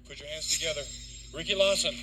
Put your hands together. Ricky Lawson.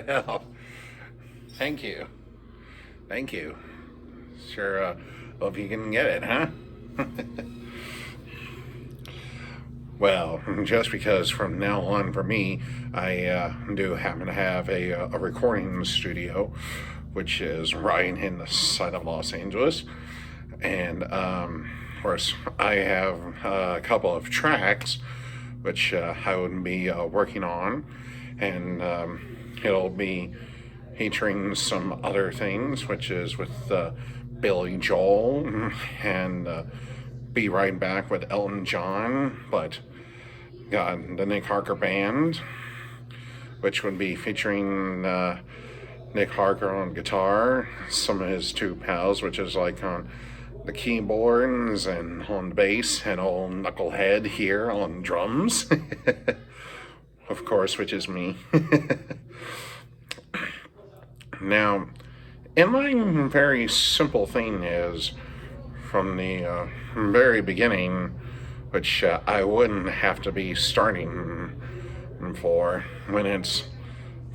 Well, thank you. Thank you. Sure, hope you can get it, huh? Well, just because from now on, for me, I do happen to have a recording studio, which is right in the side of Los Angeles. And of course, I have a couple of tracks which I would be working on, and it'll be featuring some other things, which is with Billy Joel, and be right back with Elton John, but got the Nick Harker Band, which would be featuring Nick Harker on guitar, some of his two pals, which is like on the keyboards and on bass, and old Knucklehead here on drums, of course, which is me. Now, and my very simple thing is, from the very beginning, which I wouldn't have to be starting for, when it's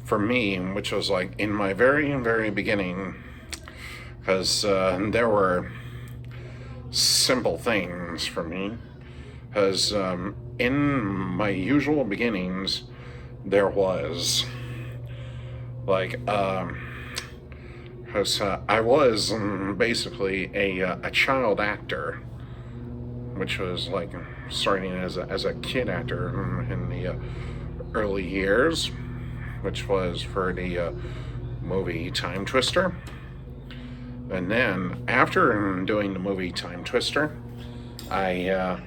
for me, which was like in my very, very beginning, because there were simple things for me, because in my usual beginnings, there was like, because I was basically a child actor, which was like starting as a kid actor in the early years, which was for the movie Time Twister. And then after doing the movie Time Twister, I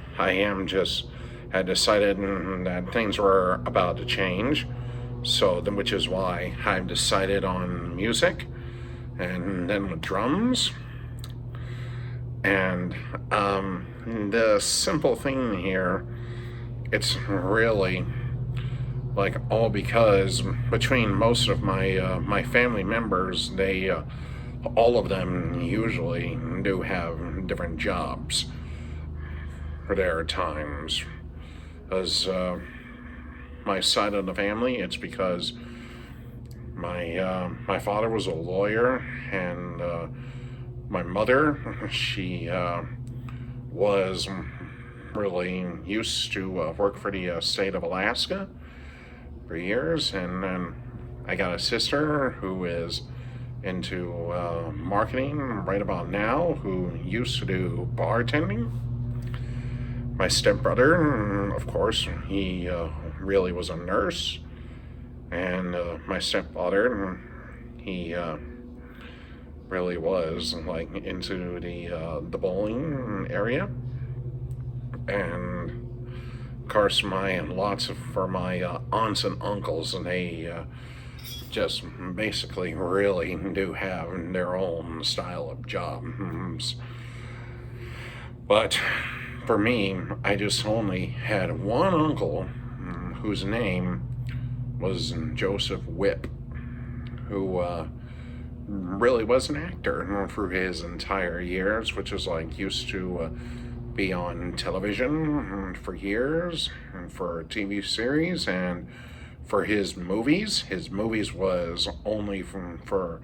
had decided that things were about to change. So then, which is why I've decided on music, and then with drums. And the simple thing here, it's really like all because between most of my family members, they all of them usually do have different jobs for their times. As my side of the family, it's because my father was a lawyer, and my mother, she was really used to work for the state of Alaska for years, and then I got a sister who is into marketing right about now, who used to do bartending. My stepbrother, of course, he really was a nurse, and my stepfather, he really was like into the bowling area, and of course my aunts and uncles, and they just basically really do have their own style of jobs. But for me, I just only had one uncle whose name was Joseph Whipp, who really was an actor for his entire years, which is like used to be on television for years, for TV series, and for his movies. His movies was only for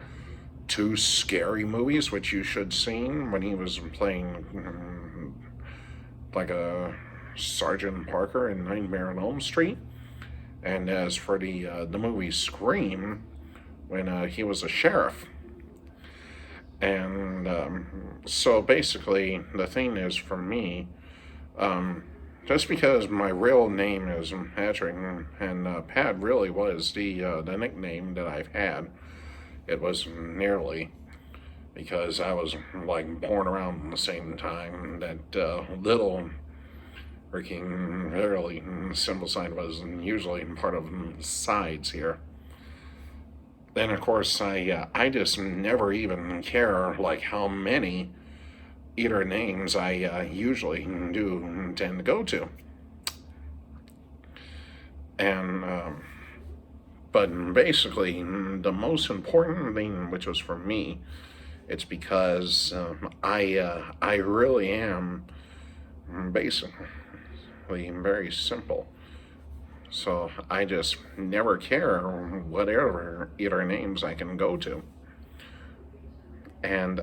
two scary movies, which you should seen, when he was playing like a Sergeant Parker in Nightmare on Elm Street. And as for the movie Scream, when he was a sheriff. And so basically, the thing is, for me, just because my real name is Patrick, and Pat really was the nickname that I've had. It was nearly because I was like born around the same time that little freaking literally symbol sign was usually part of the sides here. Then of course I just never even care like how many either names I usually do tend to go to. And but basically the most important thing, which was for me, it's because I really am basically very simple. So I just never care whatever either names I can go to. And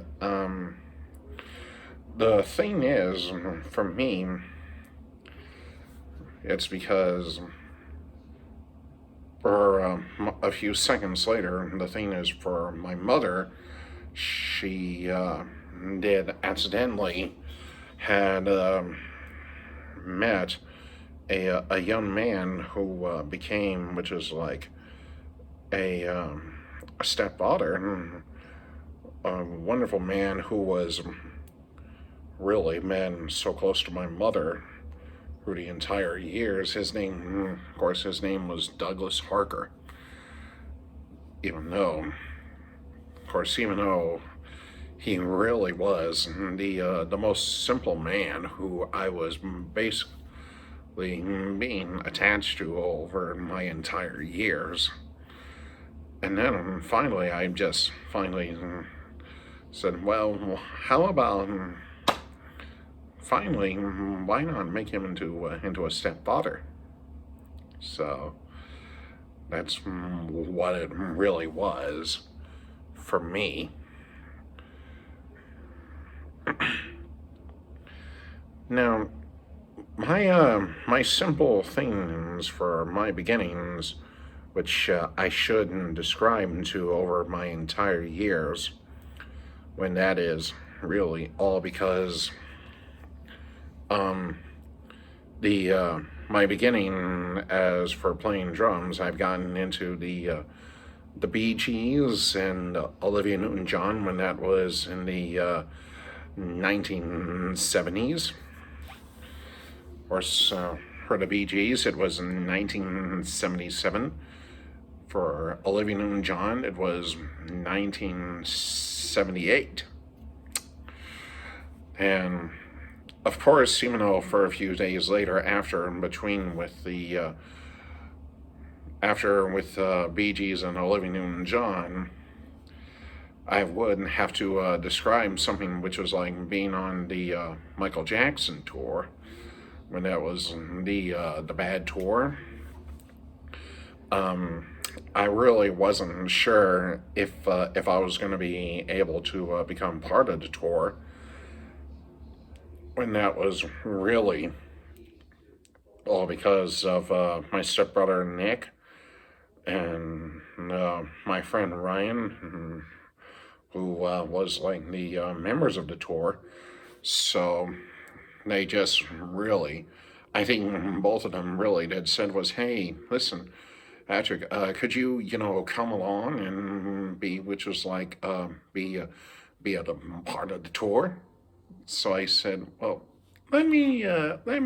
the thing is, for me, it's because for a few seconds later, the thing is for my mother, she did accidentally had met a young man who became, which is like a stepfather, a wonderful man who was really been so close to my mother through the entire years. His name, of course, his name was Douglas Harker. Even though he really was the most simple man who I was basically being attached to over my entire years. And then finally, I just said, well, how about finally, why not make him into a stepfather? So that's what it really was for me. Now, my simple things for my beginnings, which I should describe to over my entire years, when that is really all because my beginning as for playing drums, I've gotten into the Bee Gees and Olivia Newton-John when that was in the 1970s. Of course, for the Bee Gees, it was in 1977. For Olivia Newton-John, it was 1978. And of course, even though for a few days later, after in between with the Bee Gees and Olivia Newton-John, I would have to describe something which was like being on the Michael Jackson tour, when that was the Bad Tour. I really wasn't sure if I was going to be able to become part of the tour, when that was really all because of my stepbrother Nick and my friend Ryan, who was like the members of the tour. So they just really, I think both of them really did said was, hey, listen, Patrick, could you come along and be, which was like be a part of the tour? So I said, well, let me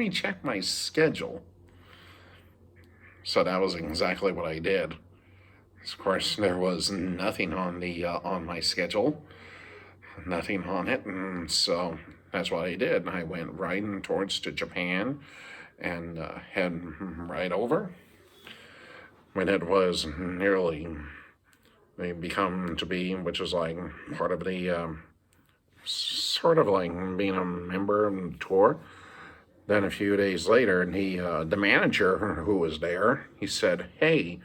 check my schedule. So that was exactly what I did. Of course, there was nothing on the on my schedule, nothing on it, and so that's what I did. I went right towards to Japan and head right over. When it was nearly they become to be, which was like part of the sort of like being a member of the tour. Then a few days later, the manager who was there, he said, "Hey,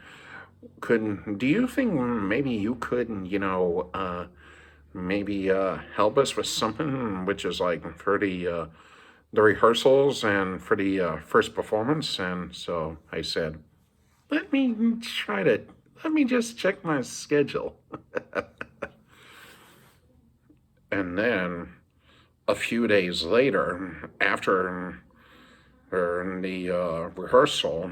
do you think maybe you could, maybe help us with something, which is like for the rehearsals and for the first performance?" And so I said, let me just check my schedule." And then a few days later, after the rehearsal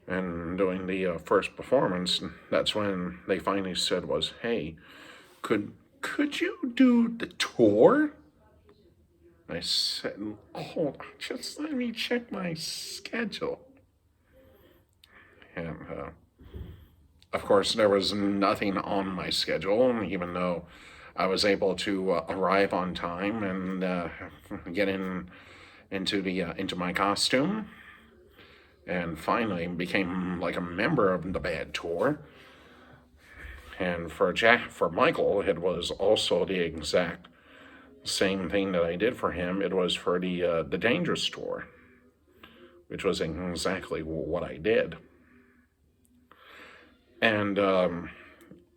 and doing the first performance, that's when they finally said was, "Hey, could you do the tour?" I said, "Hold on, just let me check my schedule." And of course, there was nothing on my schedule, even though I was able to arrive on time and get into my costume, and finally became like a member of the Bad Tour. And for Michael, it was also the exact same thing that I did for him. It was for the Dangerous Tour, which was exactly what I did. And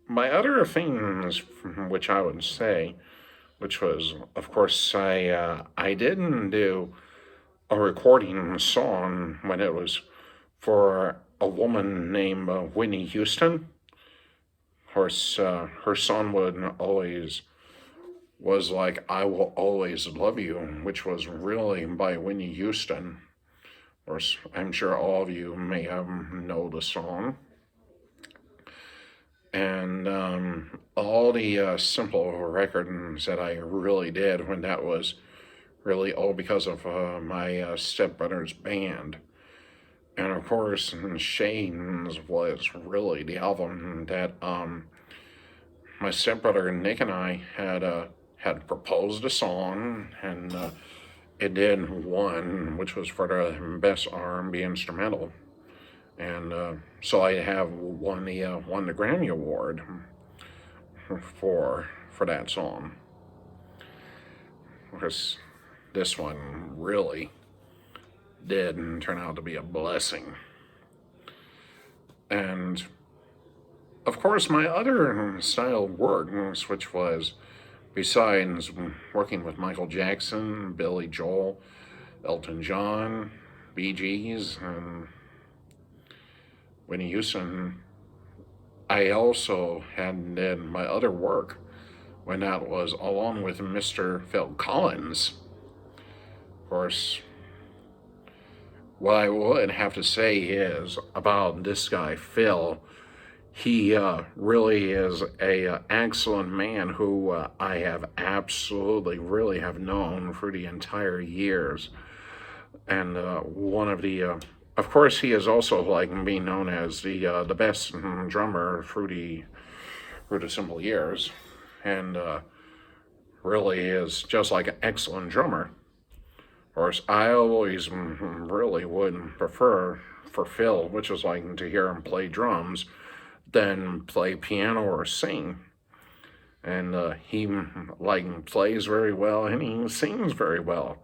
my other things, which I would say, which was, of course, I didn't do a recording song when it was for a woman named Whitney Houston. Of course, her song was like "I Will Always Love You," which was really by Whitney Houston. Of course, I'm sure all of you may know the song. And all the simple records that I really did when that was really all because of my stepbrother's band. And of course, Shane's was really the album that my stepbrother Nick and I had proposed a song, and it did one, which was for the best R&B instrumental. And so I have won the Grammy Award for that song. Because this one really did turn out to be a blessing. And of course, my other style of work, which was besides working with Michael Jackson, Billy Joel, Elton John, Bee Gees, and Whitney Houston, I also did my other work when that was along with Mr. Phil Collins. Of course, what I would have to say is about this guy, Phil, he really is a excellent man who I have absolutely really have known for the entire years. And one of the of course, he is also like being known as the best drummer through the simple years, and really is just like an excellent drummer. Of course, I always really would prefer for Phil, which is like to hear him play drums, than play piano or sing. And he like plays very well and he sings very well.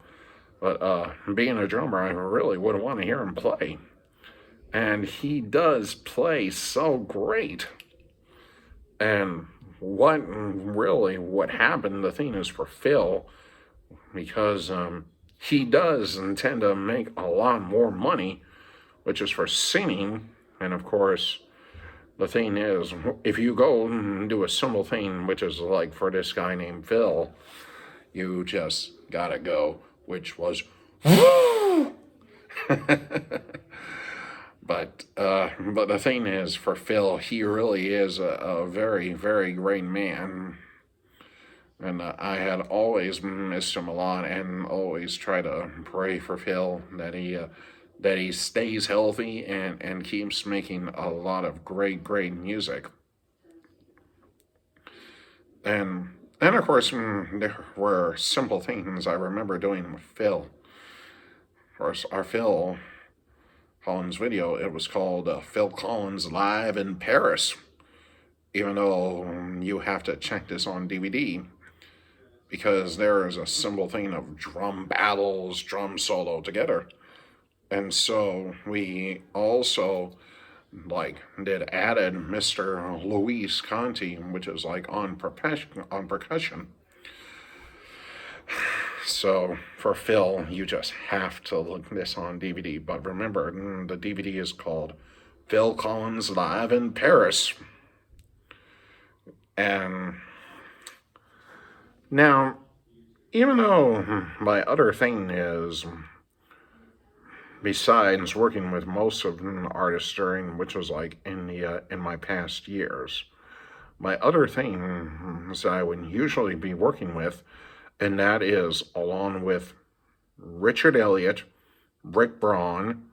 But being a drummer, I really would want to hear him play. And he does play so great. And what happened, the thing is for Phil, because he does tend to make a lot more money, which is for singing. And of course, the thing is, if you go and do a simple thing, which is like for this guy named Phil, you just gotta go, which was woo! But the thing is, for Phil, he really is a very, very great man. And I had always missed him a lot and always try to pray for Phil that he stays healthy and keeps making a lot of great, great music. And of course, there were simple things I remember doing with Phil. Of course, our Phil Collins video, it was called Phil Collins Live in Paris, even though you have to check this on DVD, because there is a simple thing of drum battles, drum solo together. And so we also added Mr. Luis Conti, which is like on percussion. So for Phil, you just have to look this on DVD. But remember, the DVD is called Phil Collins Live in Paris. And now, even though my other thing is, besides working with most of the artists which was like in my past years, my other things I would usually be working with, and that is along with Richard Elliott, Rick Braun,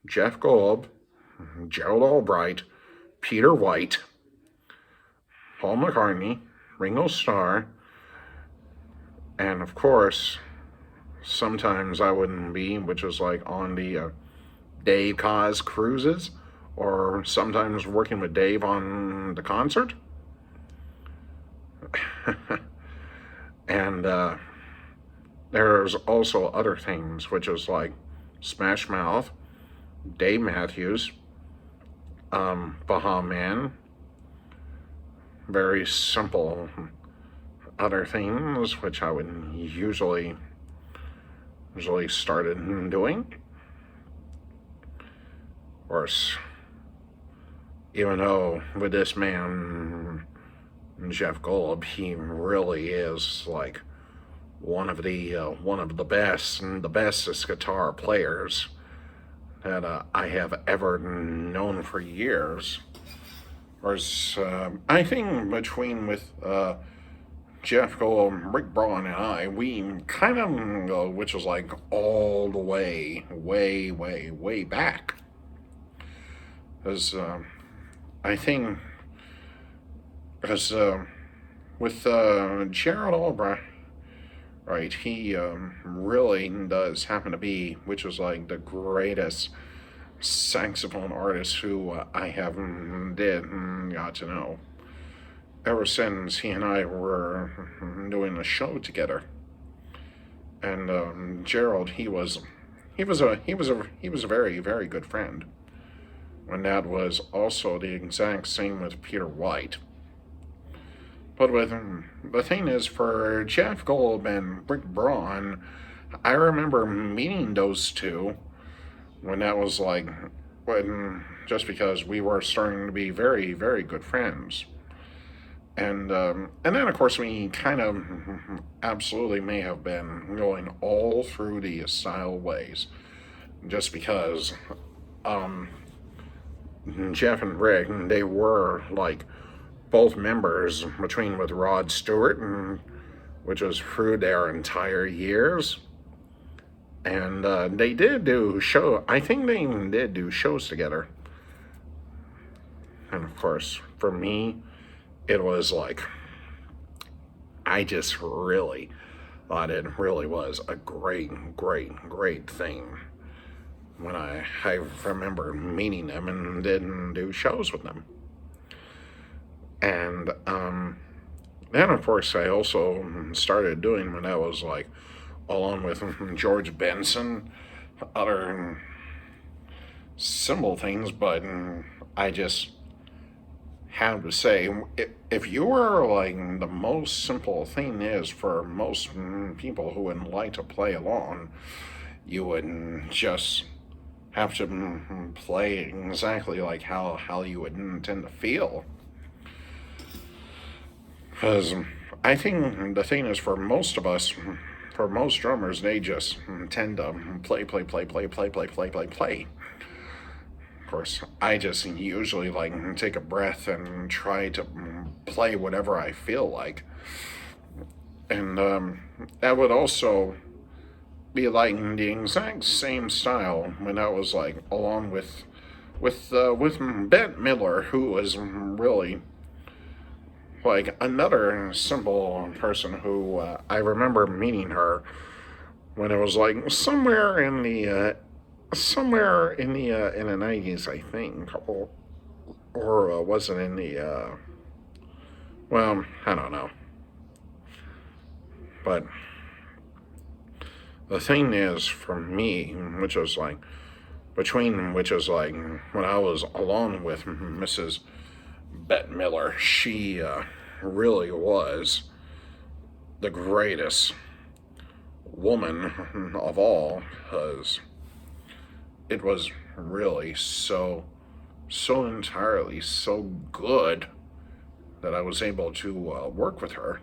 Jeff Golub, Gerald Albright, Peter White, Paul McCartney, Ringo Starr, and of course, sometimes I wouldn't be, which is like on the Dave Koz cruises, or sometimes working with Dave on the concert. And there's also other things, which is like Smash Mouth, Dave Matthews, Baha Man, very simple other things which I would usually started doing. Of course, even though with this man, Jeff Golub, he really is like one of the best and the bestest guitar players that I have ever known for years. Whereas I think between with Jeff Golub, Rick Braun, and I, we kind of go, which was like all the way back. Because I think, because with Gerald Albright, right, he really does happen to be, which was like the greatest saxophone artist who I have got to know ever since he and I were doing a show together. And Gerald, he was a very good friend. And that was also the exact same with Peter White. But with the thing is, for Jeff Golub and Rick Braun, I remember meeting those two when that was like, just because we were starting to be very good friends. And then of course we kind of absolutely may have been going all through the style ways, just because Jeff and Rick, they were like both members between with Rod Stewart, which was through their entire years. And they did do I think they did do shows together. And of course, for me, it was like, I just really thought it really was a great thing when I remember meeting them and didn't do shows with them. And then of course I also started doing when I was like along with George Benson, other simple things, but I just have to say, if you were like, the most simple thing is for most people who would like to play along, you would just have to play exactly like how you would intend to feel. Because I think the thing is, for most of us, for most drummers, they just tend to play. Of course, I just usually like take a breath and try to play whatever I feel like. And that would also be like the exact same style when I was like along with Bette Midler, who was really like another simple person who I remember meeting her when it was like somewhere in the 90s, I think, or was it in the well, I don't know. But the thing is, for me, which was like when I was alone with Mrs. Bette Midler, she really was the greatest woman of all, because it was really so entirely so good that I was able to work with her.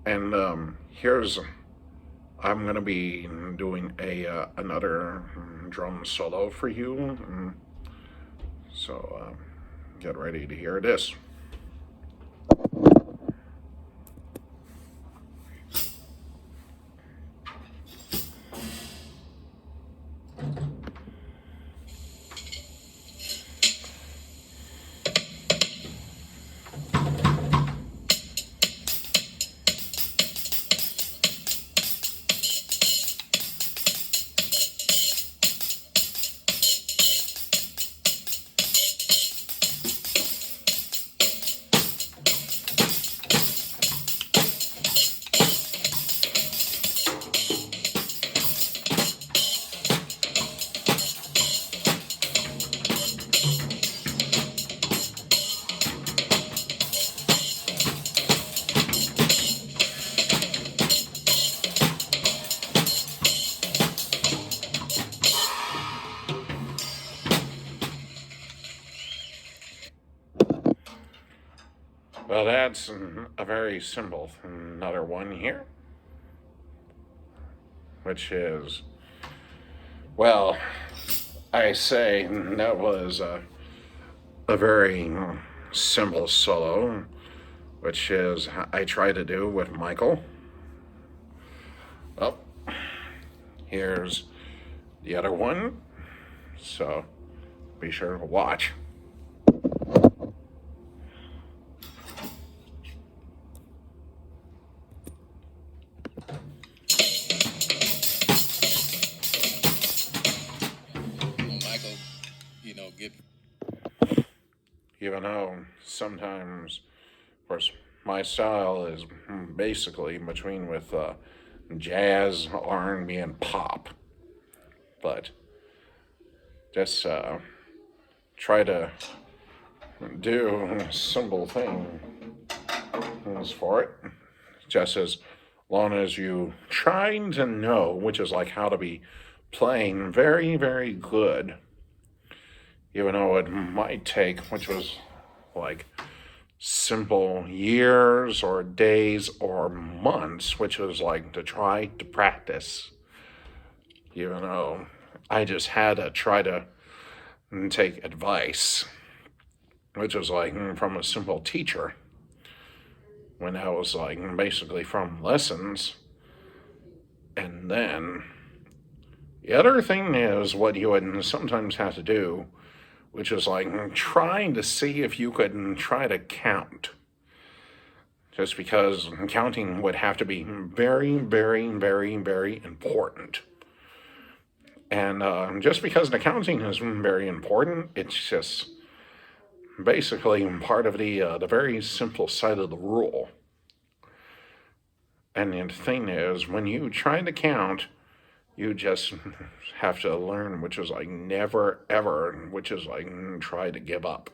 And I'm gonna be doing another drum solo for you, so get ready to hear this. Well, that's a very simple another one here, which is, well, I say that was a very simple solo, which is I try to do with Michael. Well, here's the other one, so be sure to watch. Michael, get. Even though sometimes, of course, my style is basically between with jazz, R&B, and pop, but just try to do simple things for it, just as long as you try to know, which is like how to be playing very, very good, even though it might take, which was like simple years or days or months, which was like to try to practice, even though I just had to try to take advice, which was like from a simple teacher when I was like basically from lessons. And then the other thing is what you would sometimes have to do, which is like trying to see if you could try to count. Just because counting would have to be very, very, very, very important. And just because the counting is very important, it's just basically part of the very simple side of the rule. And the thing is, when you try to count, you just have to learn, which is like never ever, which is like try to give up.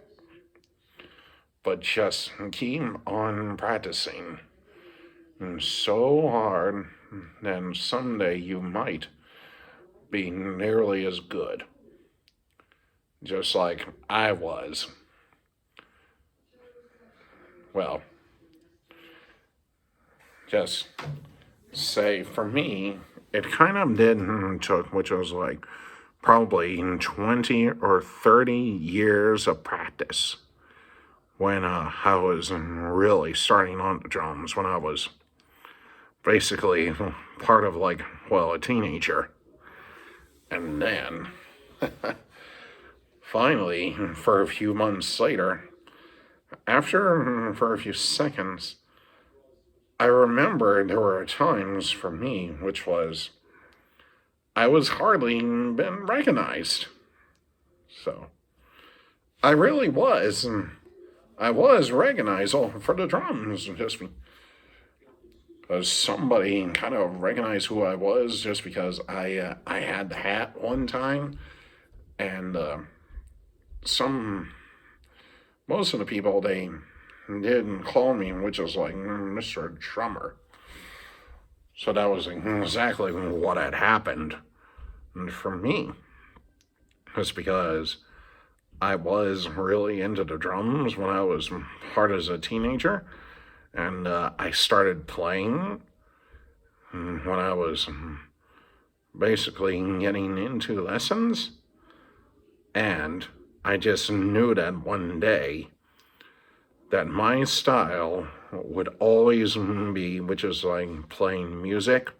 But just keep on practicing so hard, then someday you might be nearly as good. Just like I was. Well, just say for me, it kind of did took, which was like probably 20 or 30 years of practice when I was really starting on the drums, when I was basically part of like, well, a teenager. And then, finally, for a few months later, after for a few seconds, I remember there were times for me, which was, I was hardly been recognized. So, I really was. I was recognized for the drums, just because somebody kind of recognized who I was just because I had the hat one time, and most of the people they didn't call me, which was like Mr. Drummer. So that was exactly what had happened. And for me, it's because I was really into the drums when I was hard as a teenager, and I started playing when I was basically getting into lessons, and I just knew that one day that my style would always be, which is like playing music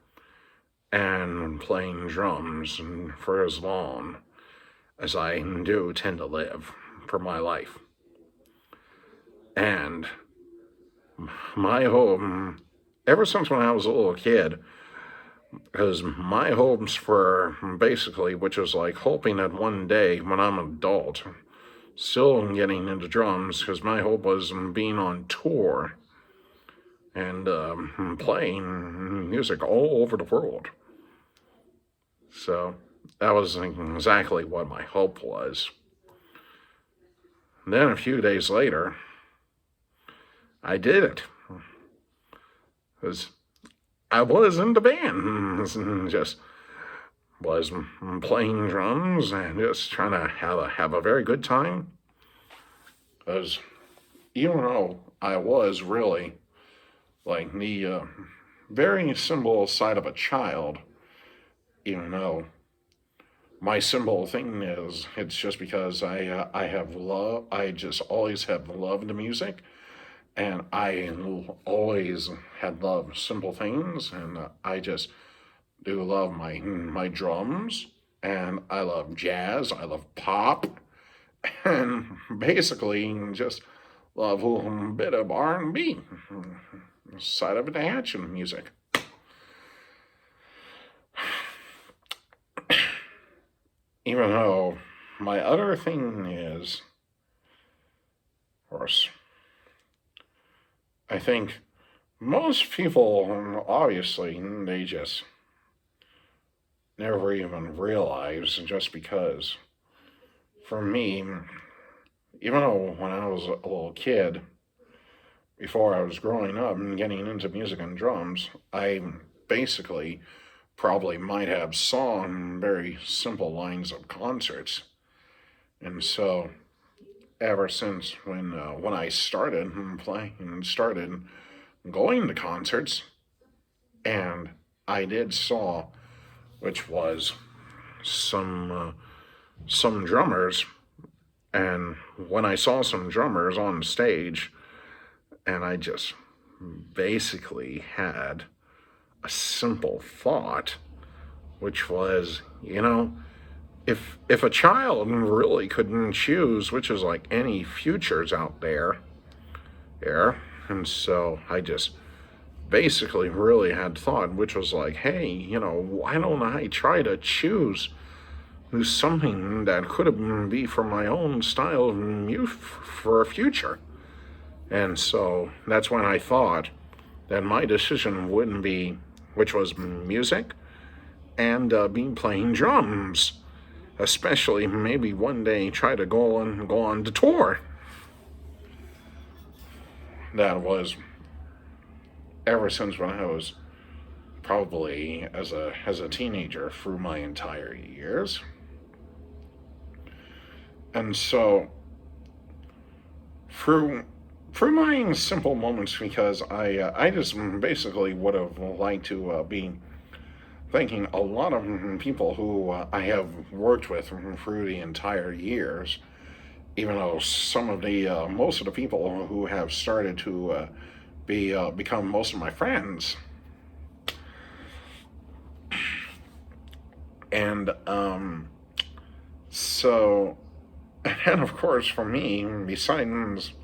and playing drums for as long as I do tend to live for my life. And my hope, ever since when I was a little kid, because my hopes for basically, which is like hoping that one day when I'm an adult, still getting into drums, because my hope was being on tour and playing music all over the world. So that was exactly what my hope was. And then a few days later, I did it. Because I was in the band, just was playing drums and just trying to have a very good time. Because even though I was really like the very simple side of a child, even though my simple thing is it's just because I have love. I just always have loved music, and I always had loved simple things, and I just do love my drums, and I love jazz. I love pop, and basically just love a little bit of R&B, side of action music. Even though my other thing is, of course, I think most people, obviously, they just never even realize just because. For me, even though when I was a little kid, before I was growing up and getting into music and drums, I basically probably might have sung very simple lines of concerts. And so ever since when I started playing and started going to concerts, and I did saw, which was some drummers, and when I saw some drummers on stage, and I just basically had a simple thought, which was, if a child really couldn't choose, which is like any futures out there, and so I just basically really had thought, which was like, hey, why don't I try to choose something that could have be for my own style of music for a future? And so that's when I thought that my decision wouldn't be, which was music and be playing drums, especially maybe one day try to go on the tour. That was ever since when I was probably as a teenager through my entire years. And so through my simple moments, because I just basically would have liked to be thanking a lot of people who I have worked with through the entire years, even though some of the most of the people who have started to become most of my friends. And so, and of course for me, besides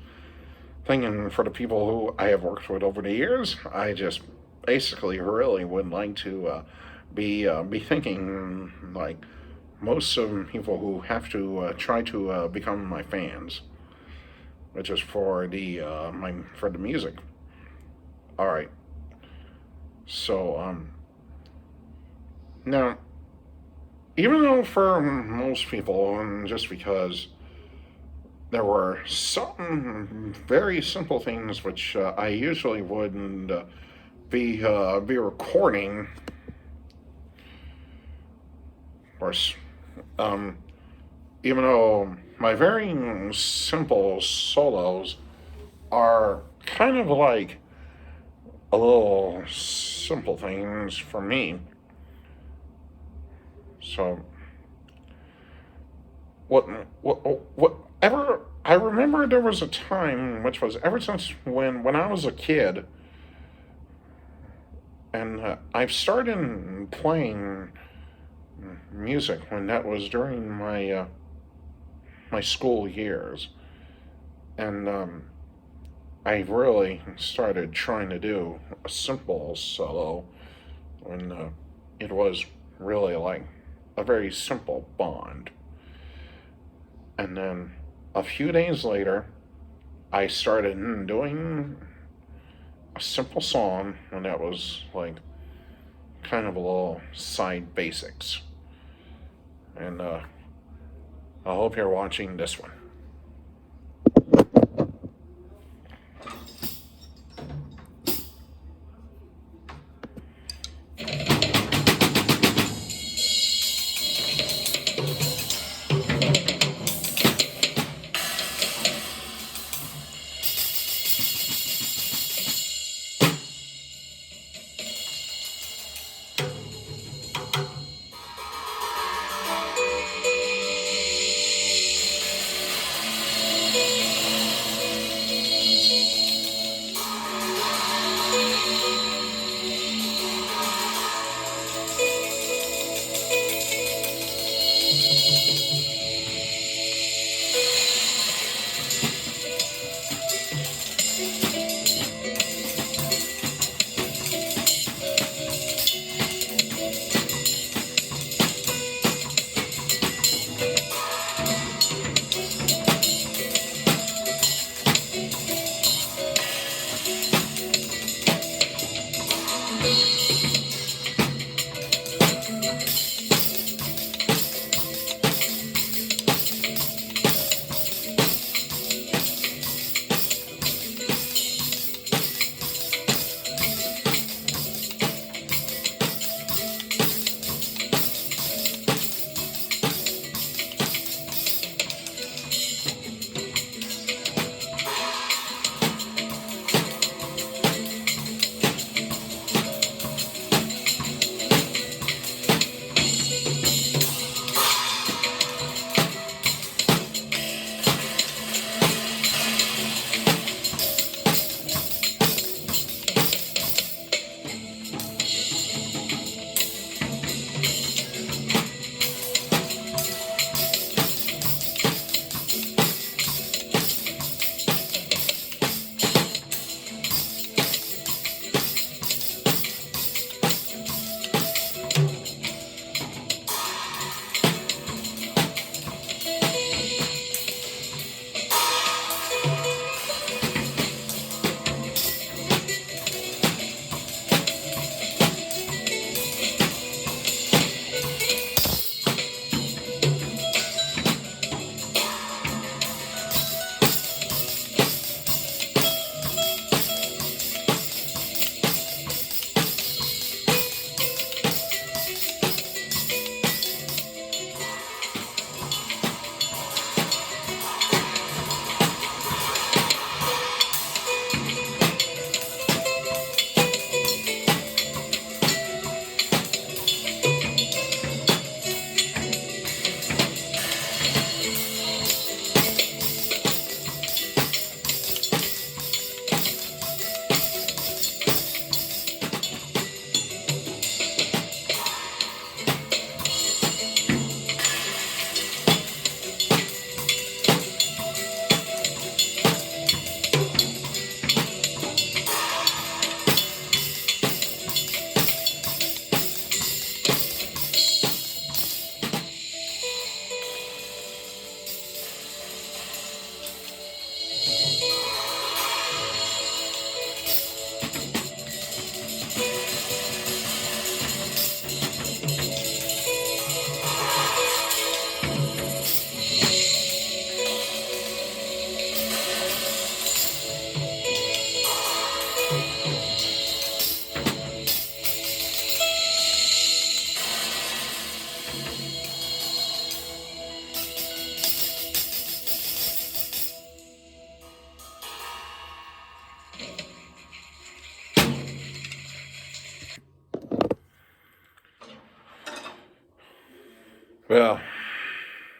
thinking for the people who I have worked with over the years, I just basically really would like to be thinking like most of people who have to try to become my fans, which is for the for the music. All right. So now, even though for most people, and just because there were some very simple things which I usually wouldn't be recording. Of course, even though my very simple solos are kind of like a little simple things for me. So, whatever, I remember there was a time, which was ever since when I was a kid, and I've started playing music when that was during my my school years, and I really started trying to do a simple solo when it was really like a very simple bond. And then a few days later, I started doing a simple song, and that was like kind of a little side basics. And I hope you're watching this one.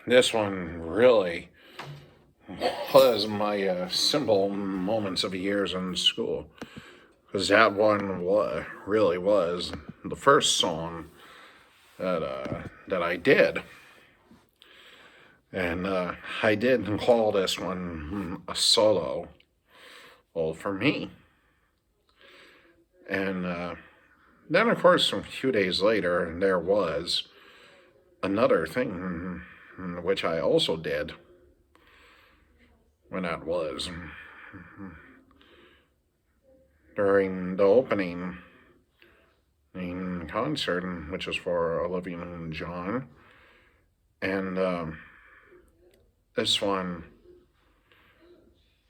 this one really was my simple moments of years in school. Because that one really was the first song that I did. And I did call this one a solo, well, for me. And then, of course, a few days later, there was another thing which I also did when that was during the opening concert, which was for Olivia Newton-John. And this one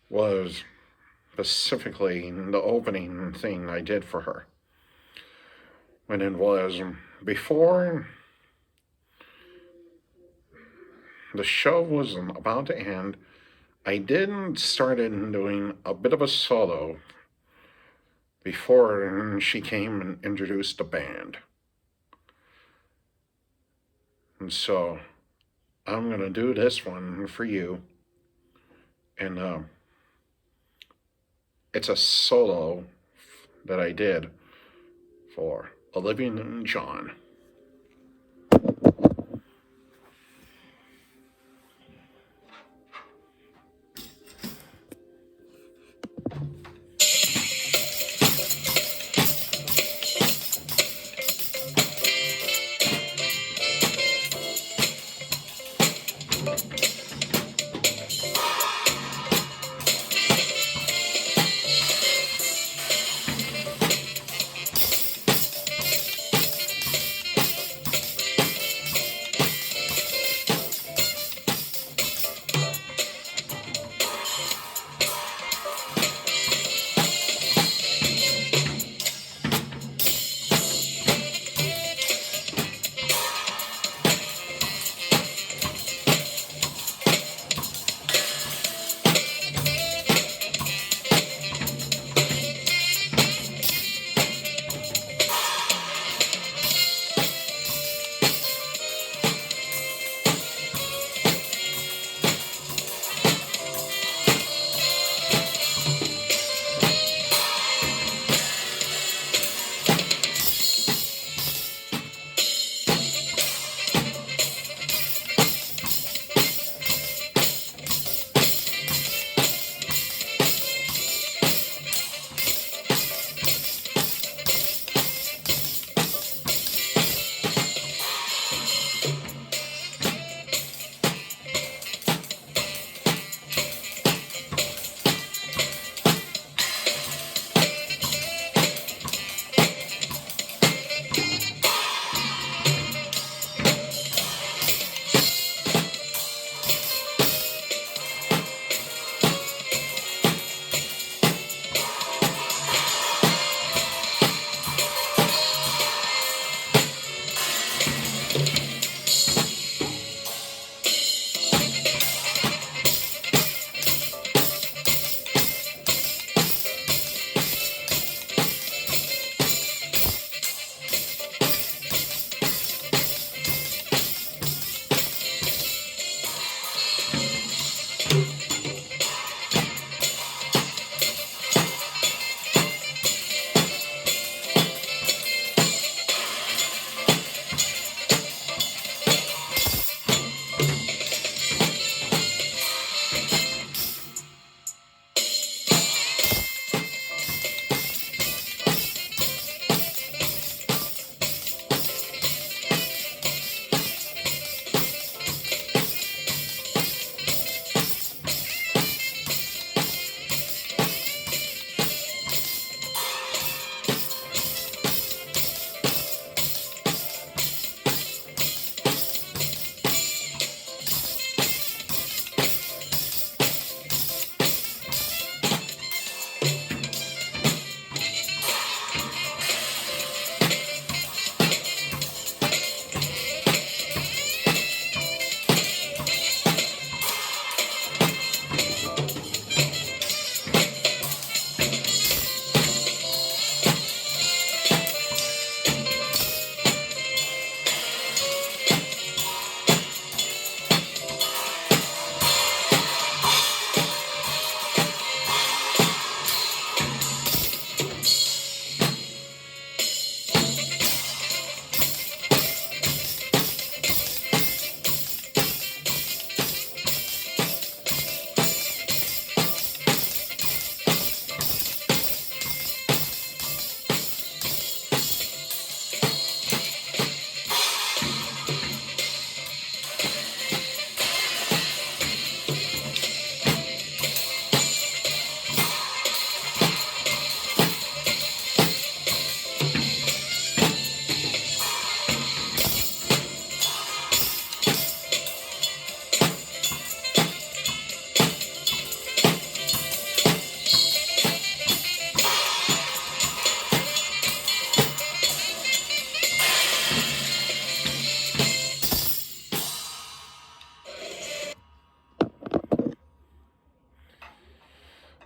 was specifically the opening thing I did for her. When it was before the show was about to end, I started doing a bit of a solo before she came and introduced the band. And so I'm going to do this one for you. And it's a solo that I did for Olivia Newton-John.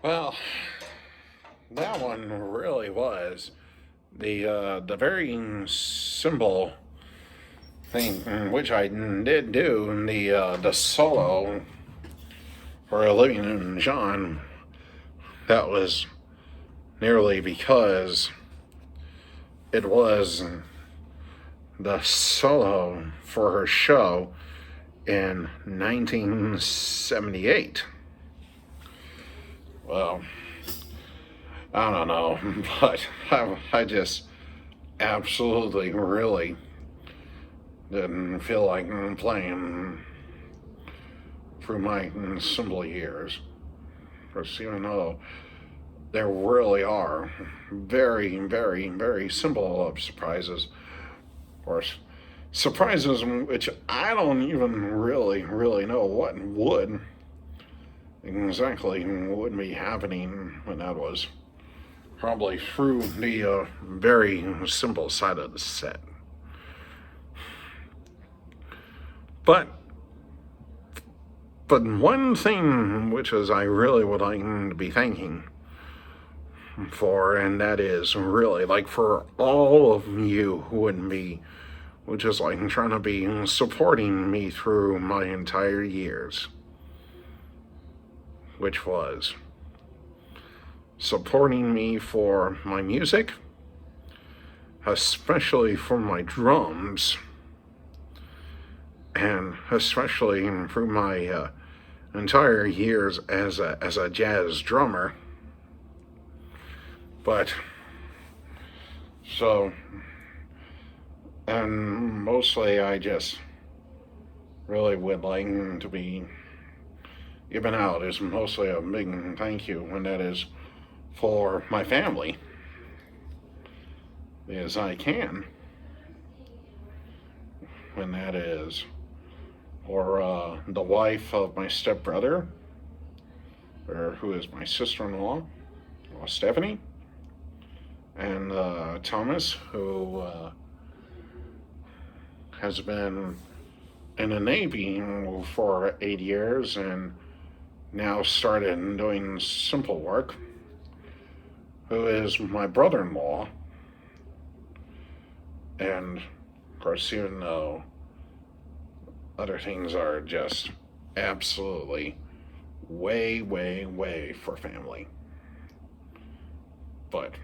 Well, that one really was the very simple thing which I did do the solo for Olivia and John. That was nearly because it was the solo for her show in 1978. Well, I don't know, but I just absolutely really didn't feel like playing through my simple years. Because even though there really are very, very, very simple surprises, or surprises which I don't even really know what would exactly would be happening when that was probably through the very simple side of the set. But one thing which is I really would like to be thanking for, and that is really like for all of you who would be, which is like trying to be supporting me through my entire years, which was supporting me for my music, especially for my drums, and especially through my entire years as a jazz drummer. But so, and mostly I just really would like to be given out is mostly a big thank you, and that is for my family, as I can, and that is for the wife of my stepbrother, or who is my sister-in-law, Stephanie, and Thomas, who has been in the Navy for 8 years and now started doing simple work, who is my brother-in-law. And of course, even though other things are just absolutely way for family, but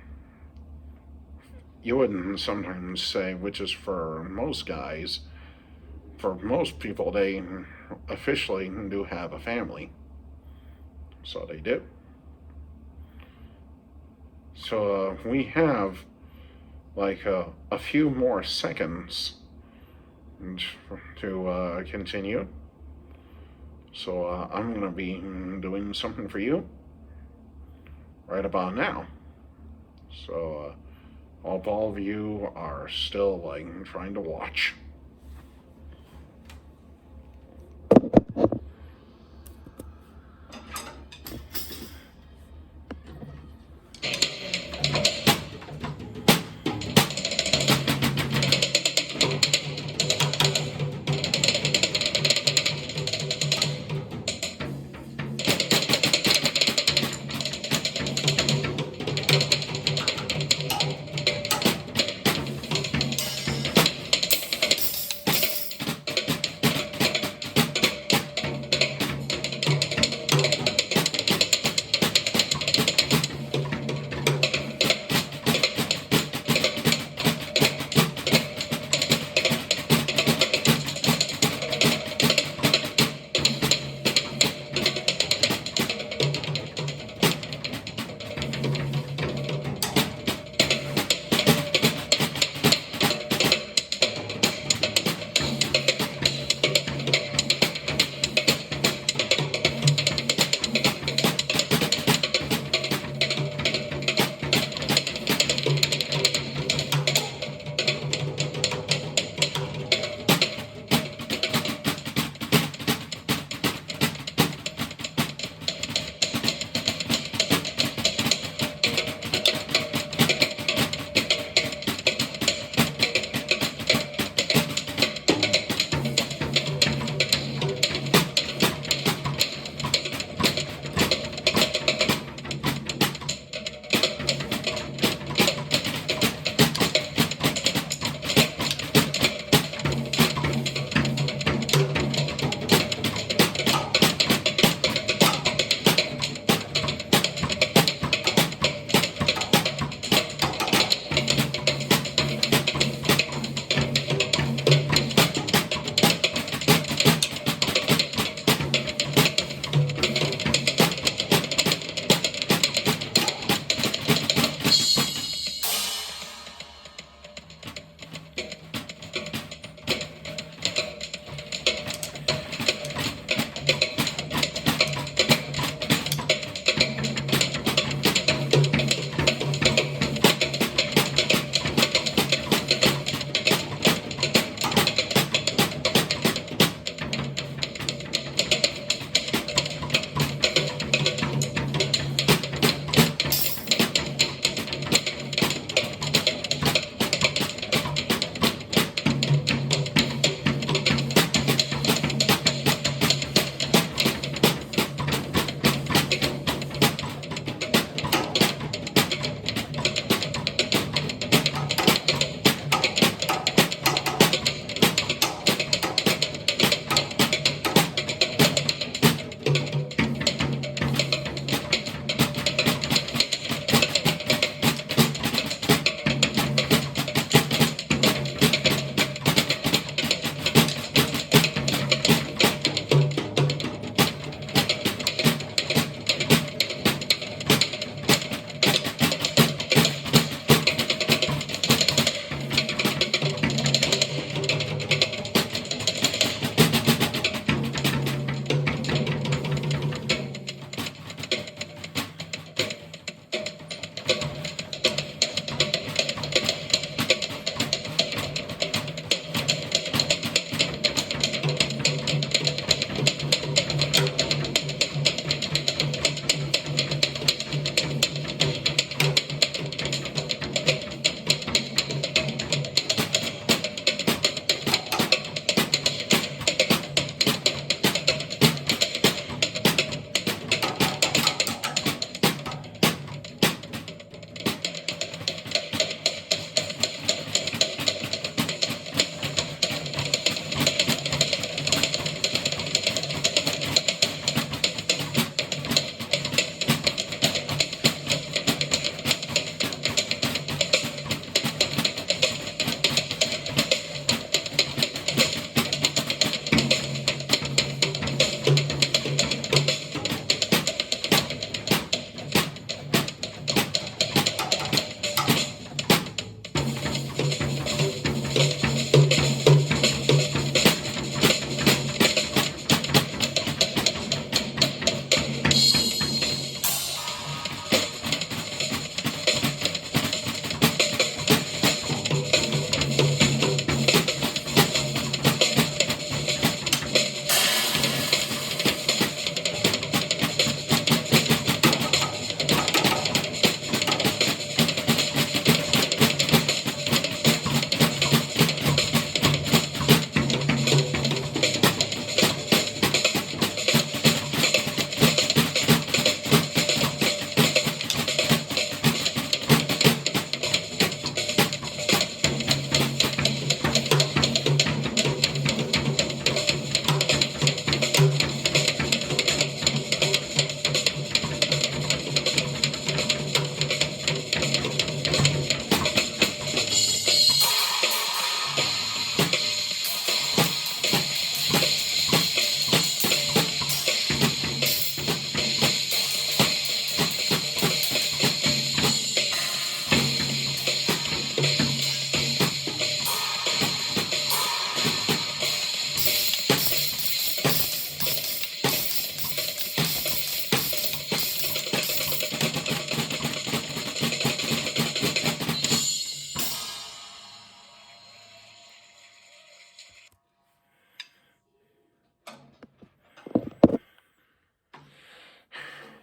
you wouldn't sometimes say, which is for most guys, for most people, they officially do have a family. So they do. So we have like a few more seconds to continue. So I'm going to be doing something for you right about now. So hope all of you are still like trying to watch.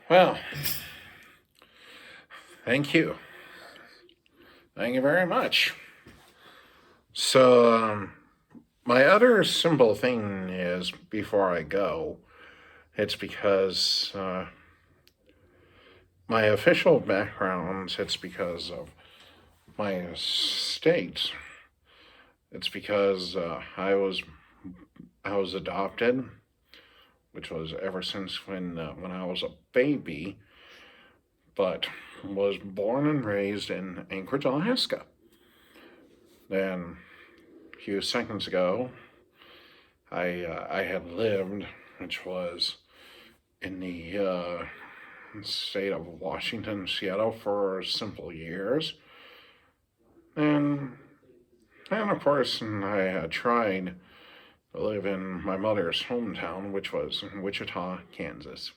Well, thank you. Thank you very much. So, my other simple thing is before I go, it's because my official background, it's because of my state. It's because I was adopted, which was ever since when I was a baby, but was born and raised in Anchorage, Alaska. Then a few seconds ago, I had lived, which was in the state of Washington, Seattle, for simple years, and of course I tried to live in my mother's hometown, which was Wichita, Kansas.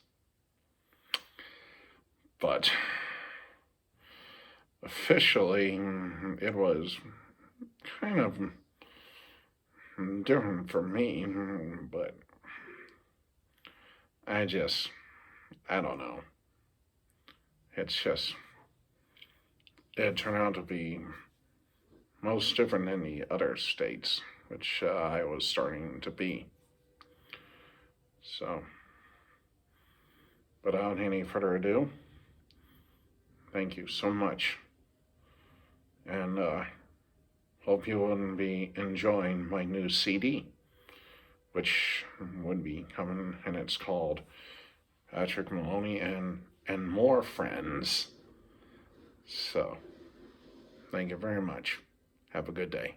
But officially, it was kind of different for me, but I don't know. It's just, it turned out to be most different than the other states, which I was starting to be. So, without any further ado, thank you so much. And hope you will be enjoying my new CD, which would be coming, and it's called Patrick Maloney and More Friends. So, thank you very much. Have a good day.